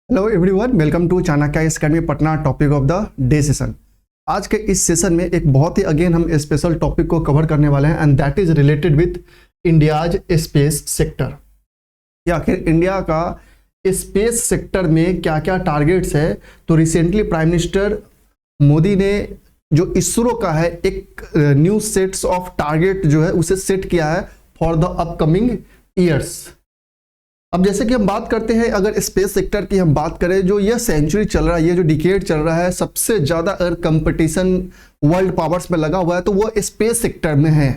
Hello everyone, welcome to Chanakya academy Patna. Topic of the day session. आज के इस session में एक बहुत ही अगेन हम स्पेशल टॉपिक को कवर करने वाले हैं and that is related with India's space sector. या आखिर इंडिया का स्पेस सेक्टर में क्या क्या टारगेट्स है। तो रिसेंटली प्राइम मिनिस्टर मोदी ने जो इसरो का है एक न्यू सेट्स ऑफ टारगेट जो है उसे सेट किया है फॉर द अपकमिंग ईयर्स। अब जैसे कि हम बात करते हैं, अगर स्पेस सेक्टर की हम बात करें, जो यह सेंचुरी चल रहा है, ये जो डिकेड चल रहा है, सबसे ज़्यादा अगर कंपटीशन वर्ल्ड पावर्स में लगा हुआ है तो वो स्पेस सेक्टर में है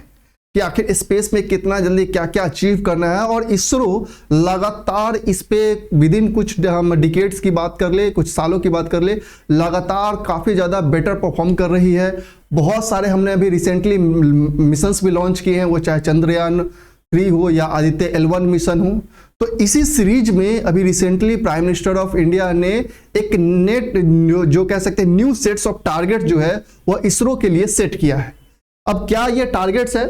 कि आखिर स्पेस में कितना जल्दी क्या क्या अचीव करना है। और इसरो लगातार इस पे विद इन कुछ हम डिकेड्स की बात कर ले, कुछ सालों की बात कर ले, लगातार काफ़ी ज़्यादा बेटर परफॉर्म कर रही है। बहुत सारे हमने अभी रिसेंटली मिशंस भी लॉन्च किए हैं, वो चाहे चंद्रयान 3 हो या आदित्य L1 मिशन हो। तो इसी सीरीज में अभी recently prime minister of India ने एक नेट जो कह सकते हैं न्यू सेट्स ऑफ टारगेट जो है वह इसरो के लिए सेट किया है। अब क्या ये टारगेट्स है,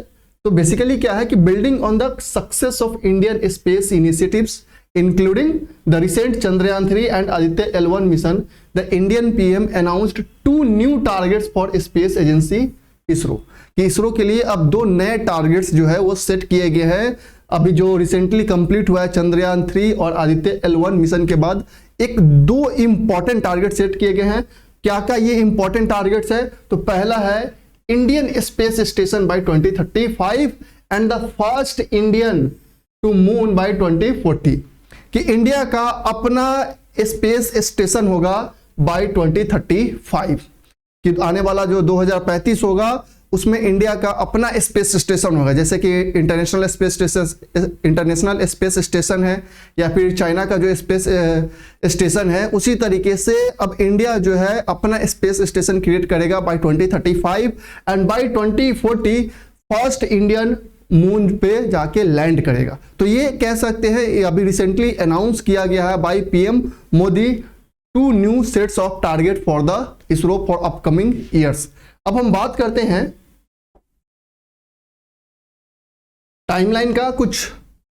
तो बेसिकली क्या है कि building on the success of Indian space initiatives including the recent Chandrayaan 3 and Aditya L1 mission, the Indian PM announced 2 new targets for space agency ISRO. कि इसरो के लिए अब 2 नए टारगेट्स जो है वो सेट किए गए हैं। अभी जो रिसेंटली कंप्लीट हुआ है चंद्रयान 3 और आदित्य L1 मिशन के बाद एक 2 इंपॉर्टेंट टारगेट सेट किए गए हैं। क्या क्या ये इंपॉर्टेंट टारगेट्स है, तो पहला है Indian space station by 2035 and the first Indian to moon by 2040। कि इंडिया का अपना स्पेस स्टेशन होगा बाय 2035, कि आने वाला जो 2035 होगा उसमें इंडिया का अपना स्पेस स्टेशन होगा। जैसे कि इंटरनेशनल स्पेस स्टेशन है या फिर चाइना का जो स्पेस स्टेशन है, उसी तरीके से अब इंडिया जो है अपना स्पेस स्टेशन क्रिएट करेगा by 2035 and by 2040 first Indian moon पे जाके लैंड करेगा। तो ये कह सकते हैं अभी रिसेंटली अनाउंस किया गया है by PM Modi 2 new sets of target for the ISRO for upcoming years. अब हम बात करते हैं टाइमलाइन का, कुछ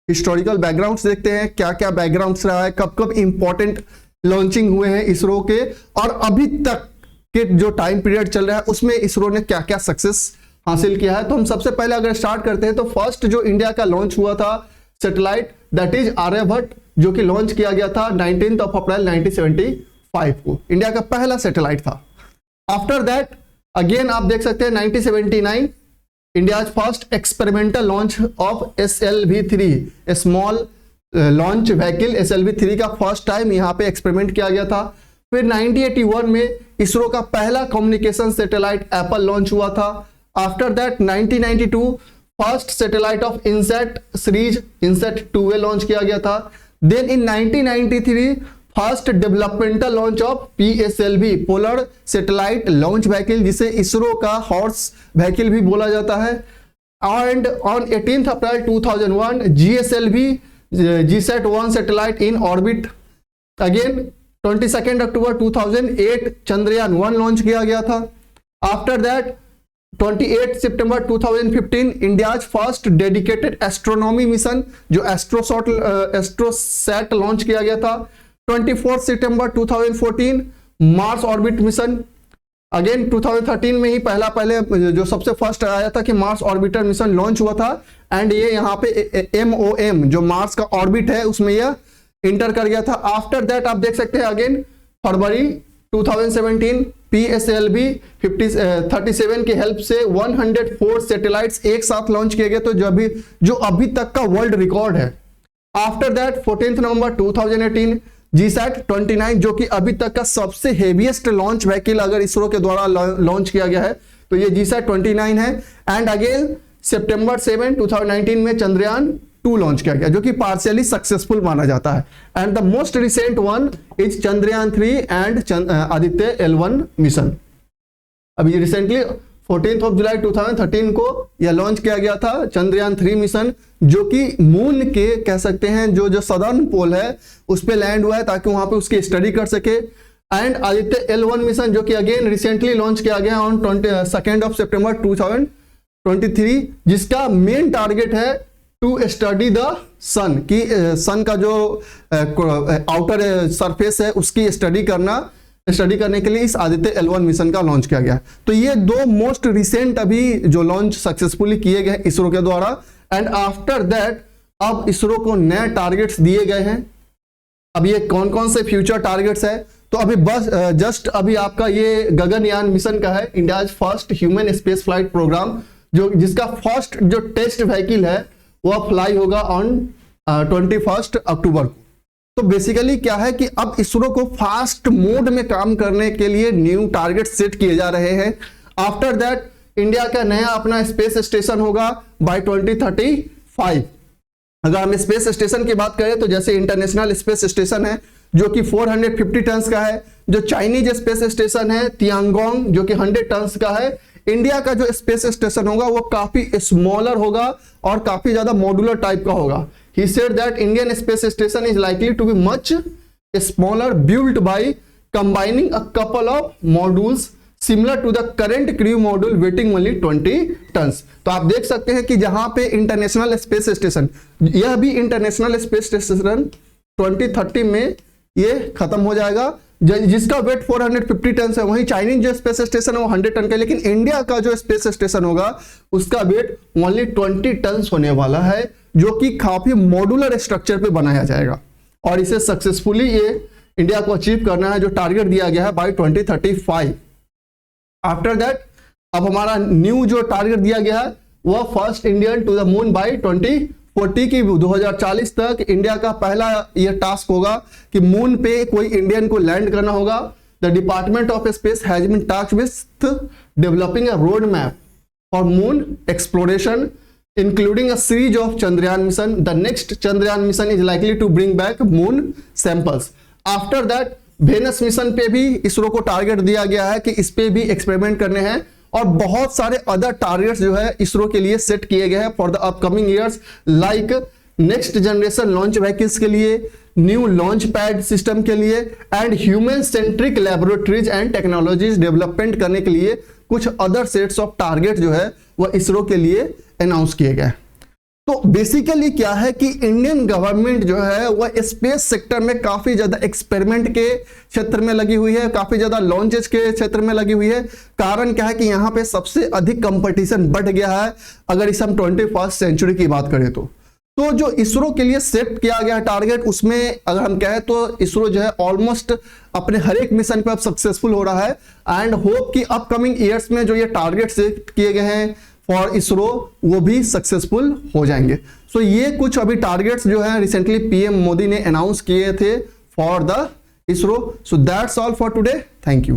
हिस्टोरिकल बैकग्राउंड्स देखते हैं, क्या क्या बैकग्राउंड्स रहा है, कब कब इंपॉर्टेंट लॉन्चिंग हुए हैं इसरो के, और अभी तक के जो टाइम पीरियड चल रहा है उसमें इसरो ने क्या क्या सक्सेस हासिल किया है। तो हम सबसे पहले अगर स्टार्ट करते हैं तो फर्स्ट जो इंडिया का लॉन्च हुआ था सैटेलाइट, दैट इज आर्यभट्ट, जो कि लॉन्च किया गया था 19 अप्रैल 1975 को। इंडिया का पहला सैटेलाइट था। आफ्टर दैट अगेन आप देख सकते हैं 1979 India's first experimental launch of SLV-3, small launch vehicle SLV-3 का फर्स्ट टाइम यहाँ पे एक्सपेरिमेंट किया गया था। फिर 1981 में इसरो का पहला कम्युनिकेशन सैटेलाइट एप्पल लॉन्च हुआ था। After that 1992 first satellite of INSAT series INSAT 2A launch किया गया था। Then in 1993 first developmental launch of PSLV polar satellite launch vehicle, जिसे इसरो का हॉर्स व्हीकल भी बोला जाता है। And on 18 April 2001 GSLV GSAT-1 satellite in orbit. Again 22 October 2008 Chandrayaan 1 launch किया गया था। आफ्टर दैट 28 सितंबर 2015 India's first dedicated astronomy mission जो एस्ट्रोसैट लॉन्च किया गया था। 24 सितंबर 2014 मार्स ऑर्बिट मिशन। अगेन 2013 में ही पहले जो सबसे फर्स्ट आया था कि मार्स ऑर्बिटर मिशन लॉन्च हुआ था एंड ये यहाँ पे MOM जो मार्स का ऑर्बिट है उसमें यह इंटर कर गया था। आफ्टर दैट आप देख सकते हैं अगेन फरवरी 2017 PSLV 37 की हेल्प से 104 सैटेलाइट्स एक साथ लॉन्च किए गए, तो जो अभी तक का वर्ल्ड रिकॉर्ड है। आफ्टर दैट 14 नवंबर 2018 GSAT-29 जो कि अभी तक का सबसे हेवीएस्ट लॉन्च व्हीकल अगर इसरो के द्वारा लॉन्च किया गया है तो ये GSAT-29 है। एंड अगेन सितंबर 7 2019 में चंद्रयान 2 लॉन्च किया गया जो कि पार्शियली सक्सेसफुल माना जाता है। And the most recent one is Chandrayaan 3 and Aditya L1 mission. अभी रिसेंटली 14 जुलाई 2013 को यह लॉन्च किया गया था चंद्रयान 3 मिशन, जो कि मून के कह सकते हैं जो सदर्न पोल है उस पे लैंड हुआ है ताकि वहां पे उसकी स्टडी कर सके। एंड आदित्य L1 मिशन जो कि अगेन रिसेंटली लॉन्च किया गया ऑन 22 सितंबर 2023, जिसका मेन टारगेट है टू स्टडी द सन, कि सन का जो आउटर सरफेस है उसकी स्टडी करने के लिए इस आदित्य L1 मिशन का लॉन्च किया गया। तो ये दो मोस्ट रिसेंट अभी जो लॉन्च सक्सेसफुली किए गए इसरो के द्वारा। एंड आफ्टर दैट अब इसरो को नए टारगेट्स दिए गए हैं। अब ये कौन कौन से फ्यूचर टारगेट्स है, तो अभी बस जस्ट अभी आपका ये गगनयान मिशन का है, India's first human space flight programme, जो जिसका फर्स्ट जो टेस्ट व्हीकल है वह फ्लाई होगा ऑन 21 अक्टूबर को। तो बेसिकली क्या है कि अब इसरो को फास्ट मोड में काम करने के लिए न्यू टारगेट सेट किए जा रहे हैं। आफ्टर दैट इंडिया का नया अपना स्पेस स्टेशन होगा बाय 2035। अगर हम स्पेस स्टेशन की बात करें तो जैसे इंटरनेशनल स्पेस स्टेशन है जो कि 450 टन का है, जो चाइनीज स्पेस स्टेशन है तियांगोंग जो कि 100 टन का है। इंडिया का जो स्पेस स्टेशन होगा वो काफी स्मॉलर होगा और काफी ज्यादा मॉड्यूलर टाइप का होगा। He said that Indian space station is likely to be much smaller, built by combining a couple of modules similar to the current crew module weighing only 20 tons। तो आप देख सकते हैं कि जहां पे इंटरनेशनल स्पेस स्टेशन, यह भी इंटरनेशनल स्पेस स्टेशन 2030 में ये खत्म हो जाएगा, जिसका वेट 450 टन है। वहीं चाइनीज जो स्पेस स्टेशन है वो 100 टन का है, लेकिन इंडिया का जो स्पेस स्टेशन होगा उसका वेट ओनली 20 टन होने वाला है, जो कि काफी मॉड्यूलर स्ट्रक्चर पे बनाया जाएगा। और इसे सक्सेसफुली ये इंडिया को अचीव करना है, जो टारगेट दिया गया है बाय 2035। आफ्टर दैट अब हमारा न्यू जो टारगेट दिया गया है वह first Indian to the moon by 2040 की 2040 तक इंडिया का पहला यह टास्क होगा कि मून पे कोई इंडियन को लैंड करना होगा। The department of space has been tasked with developing a road map for moon exploration including a series of Chandrayaan mission. The next Chandrayaan mission is likely to bring back moon samples. After that Venus mission पे भी इसरो को target दिया गया है कि इस पे भी एक्सपेरिमेंट करने हैं, और बहुत सारे अदर टारगेट्स जो है इसरो के लिए सेट किए गए हैं for the upcoming years, like next generation launch vehicles के लिए, न्यू लॉन्च पैड सिस्टम के लिए, and human centric laboratories and technologies development करने के लिए कुछ अदर सेट्स ऑफ टारगेट जो है वह इसरो के लिए अनाउंस किए गए। तो बेसिकली क्या है कि इंडियन गवर्नमेंट जो है वह स्पेस सेक्टर में काफी ज्यादा एक्सपेरिमेंट के क्षेत्र में लगी हुई है, काफी ज्यादा लॉन्चेस के क्षेत्र में लगी हुई है। कारण क्या है कि यहाँ पे सबसे अधिक कंपटीशन बढ़ गया है अगर इस हम 21st सेंचुरी की बात करें तो जो इसरो के लिए सेट किया गया टारगेट, उसमें अगर हम कहें तो इसरो जो है ऑलमोस्ट अपने हर एक मिशन पे अब सक्सेसफुल हो रहा है। एंड होप कि अपकमिंग ईयर्स में जो ये टारगेट सेट किए गए हैं फॉर इसरो वो भी सक्सेसफुल हो जाएंगे। सो ये कुछ अभी टारगेट्स जो है रिसेंटली पीएम मोदी ने अनाउंस किए थे for the ISRO. So that's all for today, thank you.